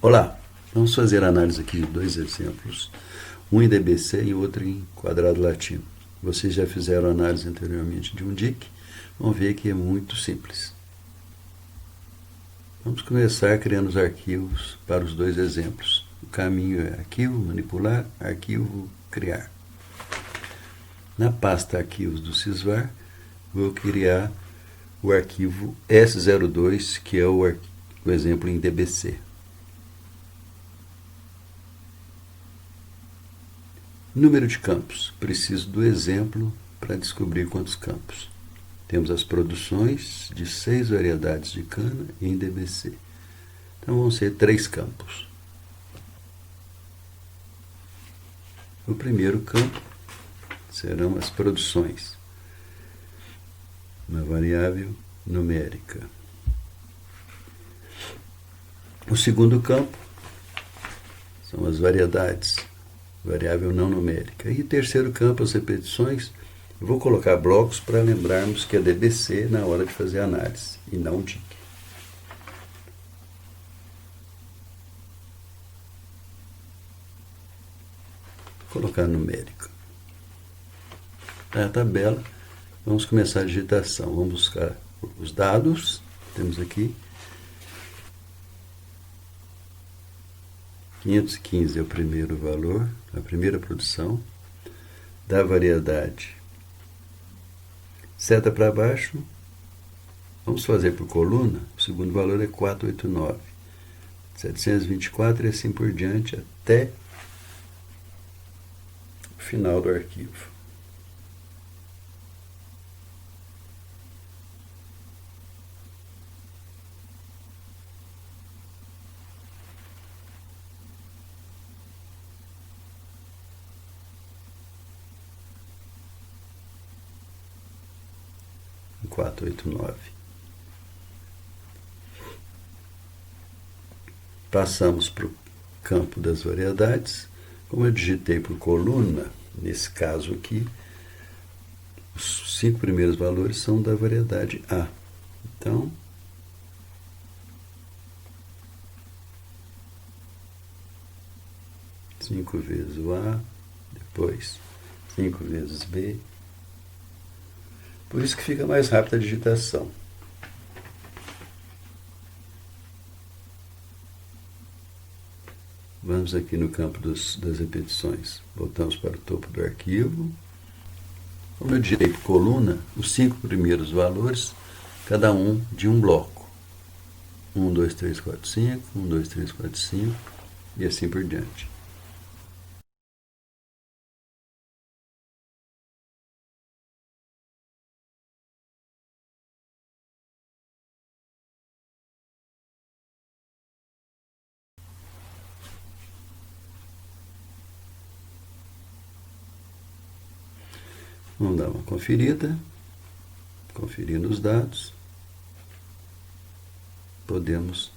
Olá, vamos fazer a análise aqui de dois exemplos, um em DBC e outro em quadrado latino. Vocês já fizeram análise anteriormente de um DIC, vão ver que é muito simples. Vamos começar criando os arquivos para os dois exemplos. O caminho é arquivo, manipular, arquivo, criar. Na pasta arquivos do Sysvar, vou criar o arquivo S02, que é o exemplo em DBC. Número de campos. Preciso do exemplo para descobrir quantos campos. Temos as produções de 6 variedades de cana em DBC. Então vão ser 3 campos. O primeiro campo serão as produções, uma variável numérica. O segundo campo são as variedades, variável não numérica. E o terceiro campo, as repetições. Eu vou colocar blocos para lembrarmos que é DBC na hora de fazer a análise, e não DIC. Vou colocar numérica. Na tabela, vamos começar a digitação. Vamos buscar os dados. Temos aqui 515 é o primeiro valor, a primeira produção da variedade. Seta para baixo, vamos fazer por coluna, o segundo valor é 489, 724 e assim por diante até o final do arquivo. Em 489. Passamos para o campo das variedades. Como eu digitei por coluna, nesse caso aqui, os 5 primeiros valores são da variedade A. Então, cinco vezes o A, depois 5 vezes B. Por isso que fica mais rápida a digitação. Vamos aqui no campo das repetições. Voltamos para o topo do arquivo. Como eu digitei por coluna, os 5 primeiros valores, cada um de um bloco. 1, 2, 3, 4, 5, 1, 2, 3, 4, 5 e assim por diante. Vamos dar uma conferida, conferindo os dados. Podemos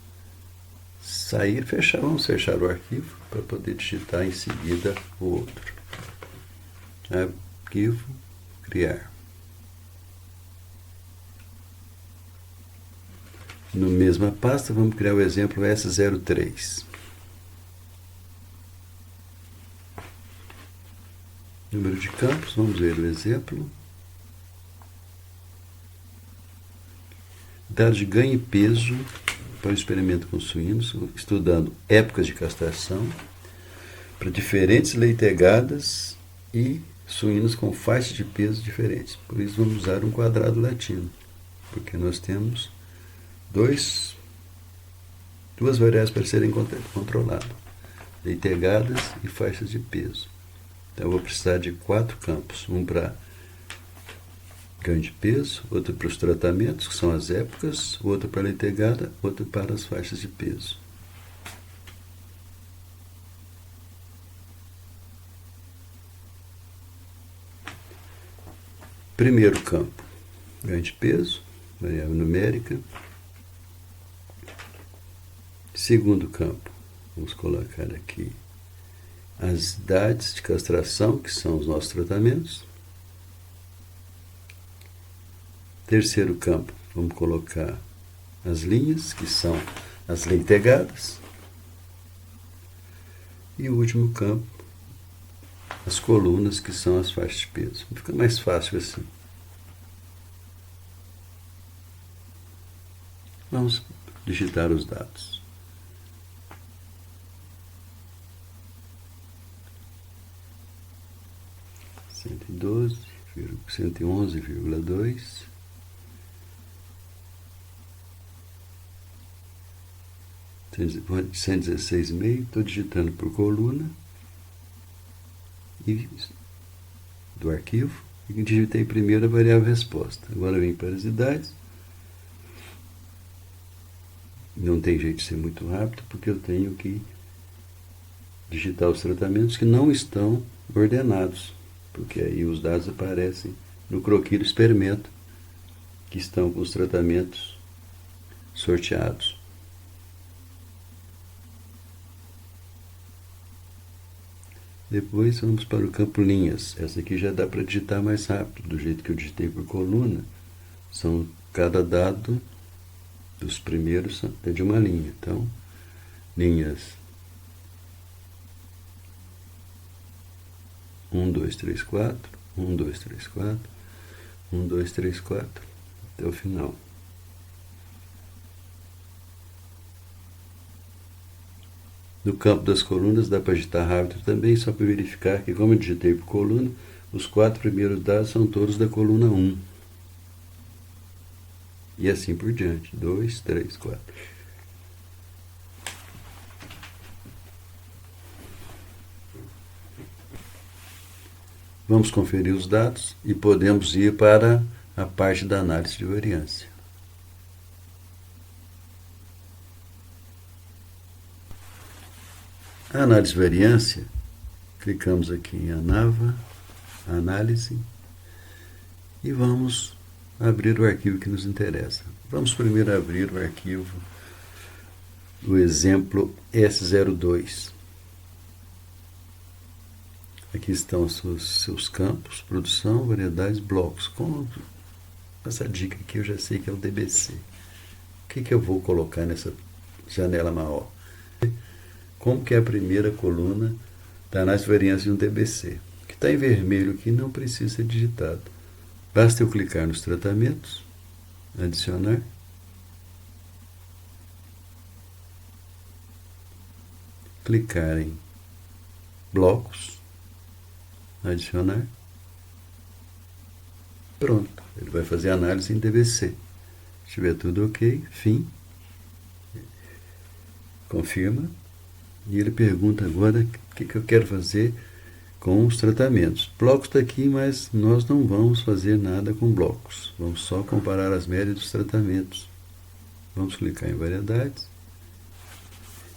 sair, fechar, vamos fechar o arquivo para poder digitar em seguida o outro. Arquivo, criar. Na mesma pasta, vamos criar o exemplo S03. Número de campos, vamos ver o exemplo. Dados de ganho e peso para o experimento com suínos, estudando épocas de castração, para diferentes leitegadas e suínos com faixas de peso diferentes. Por isso vamos usar um quadrado latino, porque nós temos duas variáveis para serem controladas, leitegadas e faixas de peso. Então eu vou precisar de 4 campos, um para ganho de peso, outro para os tratamentos, que são as épocas, outro para a leitegada, outro para as faixas de peso. Primeiro campo, ganho de peso, variável numérica. Segundo campo, vamos colocar aqui as idades de castração, que são os nossos tratamentos. Terceiro campo, vamos colocar as linhas, que são as leitegadas. E o último campo, as colunas, que são as faixas de peso. Fica mais fácil assim. Vamos digitar os dados. Cento e 111,2, 116,5, estou digitando por coluna e do arquivo e digitei primeiro a variável resposta. Agora vem para as idades. Não tem jeito de ser muito rápido porque eu tenho que digitar os tratamentos que não estão ordenados, porque aí os dados aparecem no croquis do experimento que estão com os tratamentos sorteados. Depois vamos para o campo linhas. Essa aqui já dá para digitar mais rápido, do jeito que eu digitei por coluna. Cada dado dos primeiros é de uma linha. Então, linhas 1, 2, 3, 4, 1, 2, 3, 4, 1, 2, 3, 4, até o final. No campo das colunas dá para digitar rápido também, só para verificar que, como eu digitei por coluna, os 4 primeiros dados são todos da coluna 1. E assim por diante. 2, 3, 4. Vamos conferir os dados e podemos ir para a parte da análise de variância. A análise de variância, clicamos aqui em ANAVA, Análise, e vamos abrir o arquivo que nos interessa. Vamos primeiro abrir o arquivo do exemplo S02. Aqui estão os seus campos, produção, variedades, blocos. Com essa dica aqui eu já sei que é o DBC. O que eu vou colocar nessa janela maior? Como que é a primeira coluna da análise de variância de um DBC? O que está em vermelho aqui não precisa ser digitado. Basta eu clicar nos tratamentos, adicionar, clicar em blocos, adicionar, pronto, ele vai fazer a análise em DBC. Se estiver tudo ok, fim, confirma, e ele pergunta agora o que eu quero fazer com os tratamentos. Blocos está aqui, mas nós não vamos fazer nada com blocos. Vamos só comparar as médias dos tratamentos. Vamos clicar em variedades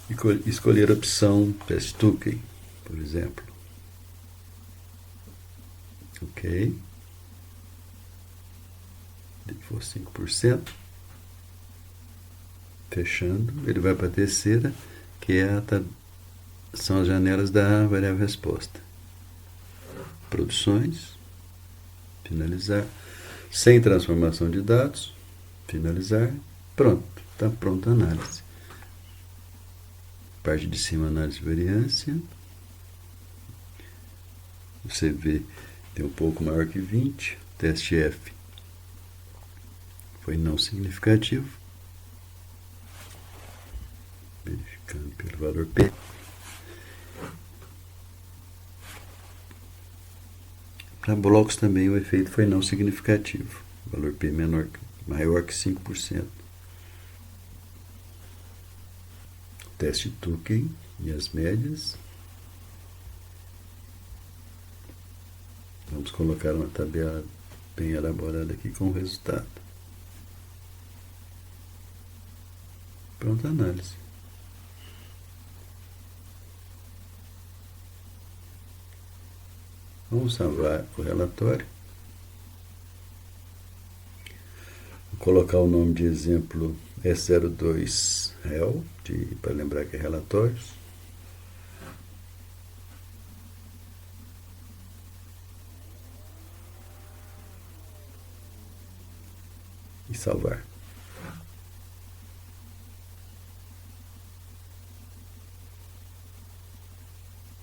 e escolher a opção Test Token, por exemplo. Ok. For 5%. Fechando. Ele vai para a terceira, que são as janelas da variável resposta. Produções, finalizar, sem transformação de dados, finalizar, pronto, está pronta a análise. Parte de cima, análise de variância, o CV tem um pouco maior que 20, teste F foi não significativo, verificando pelo valor P. Para blocos também o efeito foi não significativo. Valor P maior que 5%. Teste Tukey e as médias. Vamos colocar uma tabela bem elaborada aqui com o resultado. Pronta a análise. Vamos salvar o relatório. Vou colocar o nome de exemplo S02 Real, para lembrar que é relatórios. E salvar.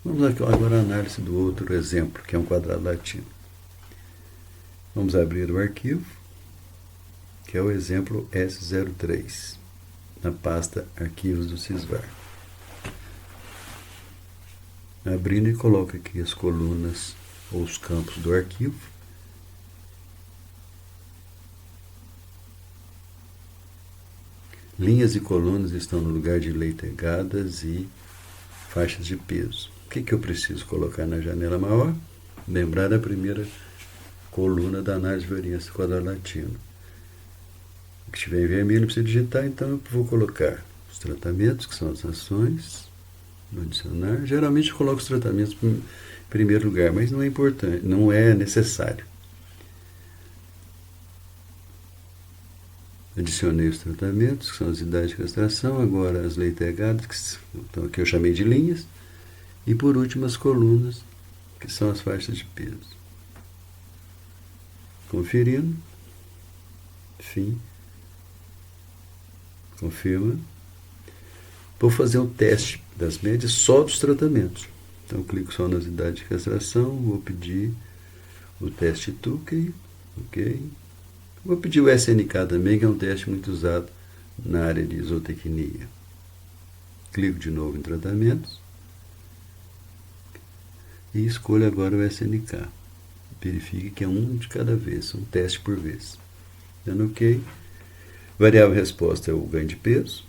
Vamos agora à análise do outro exemplo, que é um quadrado latino. Vamos abrir o arquivo, que é o exemplo S03, na pasta Arquivos do Sysvar. Abrindo, e coloco aqui as colunas ou os campos do arquivo. Linhas e colunas estão no lugar de leitegadas e faixas de peso. O que eu preciso colocar na janela maior? Lembrar a primeira coluna da análise de variância do quadrado latino. O que estiver em vermelho não precisa digitar, então eu vou colocar os tratamentos, que são as ações, no adicionar. Geralmente eu coloco os tratamentos em primeiro lugar, mas não é importante, não é necessário. Adicionei os tratamentos, que são as idades de castração, agora as leitegadas, que eu chamei de linhas, e por último as colunas, que são as faixas de peso. Conferindo, fim, confirma. Vou fazer um teste das médias só dos tratamentos. Então clico só nas idades de castração, vou pedir o teste Tukey, ok. Vou pedir o SNK também, que é um teste muito usado na área de isotecnia. Clico de novo em tratamentos e escolho agora o SNK. Verifique que é um de cada vez, um teste por vez. Dando OK. Variável resposta é o ganho de peso.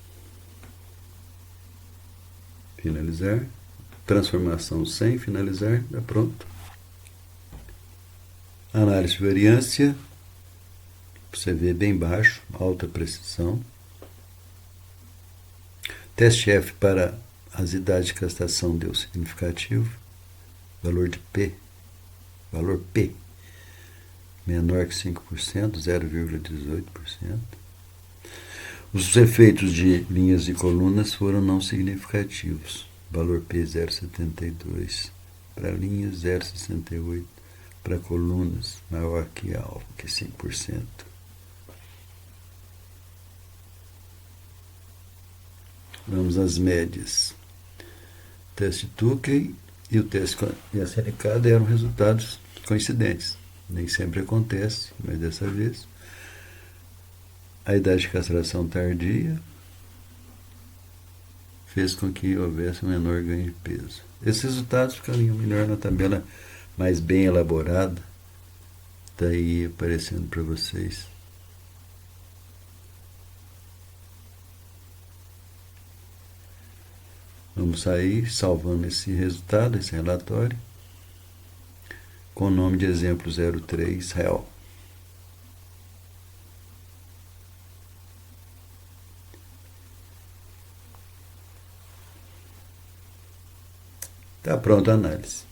Finalizar. Transformação sem finalizar. Está pronto. Análise de variância. Você vê bem baixo, alta precisão. Teste F para as idades de castração deu significativo. Valor de P. Valor P. Menor que 5%, 0,18%. Os efeitos de linhas e colunas foram não significativos. Valor P 0,72. Para linhas, 0,68. Para colunas, maior que 5%. Vamos às médias. O teste Tukey e o teste SNK deram resultados coincidentes. Nem sempre acontece, mas dessa vez. A idade de castração tardia fez com que houvesse um menor ganho de peso. Esses resultados ficariam melhor na tabela mais bem elaborada. Está aí aparecendo para vocês. Vamos sair salvando esse resultado, esse relatório, com o nome de exemplo 03 real. Está pronta a análise.